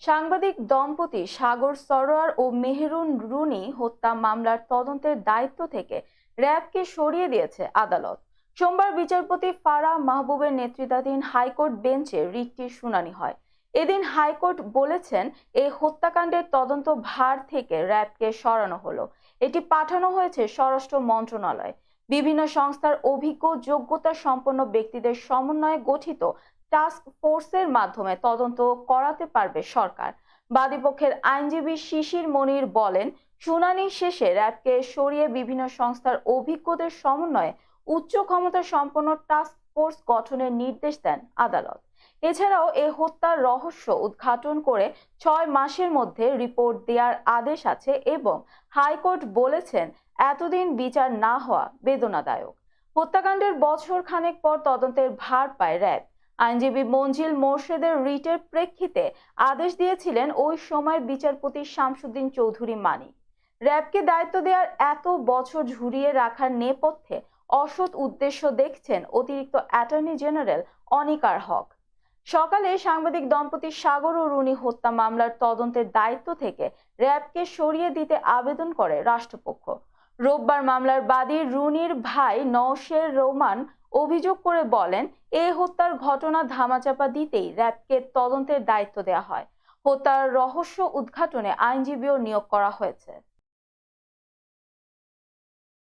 সাংবাদিক দম্পতি সাগর সরোয়ার ও মেহেরুন রুনি হত্যা মামলার তদন্তের দায়িত্ব থেকে র্যাবকে সরিয়ে দিয়েছে আদালত। সোমবার বিচারপতি ফারাহ মাহবুবের নেতৃত্বাধীন হাইকোর্ট বেঞ্চে রিটটির শুনানি হয়। এদিন হাইকোর্ট বলেছেন, এই হত্যাকাণ্ডের তদন্ত ভার থেকে র্যাবকে সরানো হলো। এটি পাঠানো হয়েছে স্বরাষ্ট্র মন্ত্রণালয়। বিভিন্ন সংস্থার অভিজ্ঞ যোগ্যতা সম্পন্ন ব্যক্তিদের সমন্বয়ে গঠিত টাস্ক ফোর্সের মাধ্যমে তদন্ত করাতে পারবে সরকার। বাদীপক্ষের আইনজীবী শিশির মনির বলেন, শুনানি শেষে র্যাবকে সরিয়ে বিভিন্ন সংস্থার অভিজ্ঞদের সমন্বয়ে উচ্চ ক্ষমতা সম্পন্ন টাস্ক ফোর্স গঠনের নির্দেশ দেন আদালত। এছাড়াও এ হত্যার রহস্য উদ্ঘাটন করে 6 মাসের মধ্যে রিপোর্ট দেওয়ার আদেশ আছে এবং হাইকোর্ট বলেছেন, এতদিন বিচার না হওয়া বেদনাদায়ক। হত্যাকাণ্ডের বছর খানেক পর তদন্তের ভার পায় র্যাব। আইনজীবী মঞ্জিল মোর্শেদের রিটের প্রেক্ষিতে আদেশ দিয়েছিলেন ওই সময়ের বিচারপতি শামসুদ্দিন চৌধুরী মানিক। র্যাবকে দায়িত্ব দেওয়ার এত বছর ঝুরিয়ে রাখার নেপথ্যে অসৎ উদ্দেশ্য দেখছেন অতিরিক্ত অ্যাটর্নি জেনারেল অনিকার হক। সকালে সাংবাদিক দম্পতি সাগর ও রুনি হত্যা মামলার তদন্তের দায়িত্ব থেকে র্যাবকে সরিয়ে দিতে আবেদন করে রাষ্ট্রপক্ষ। রোববার মামলার বাদী রুনির ভাই নওশের রোমান অভিযোগ করে বলেন, এই হত্যার ঘটনা ধামাচাপা দিতেই র্যাবকে তদন্তের দায়িত্ব দেওয়া হয়। হত্যার রহস্য উদ্ঘাটনে আইনজীবীও নিয়োগ করা হয়েছে।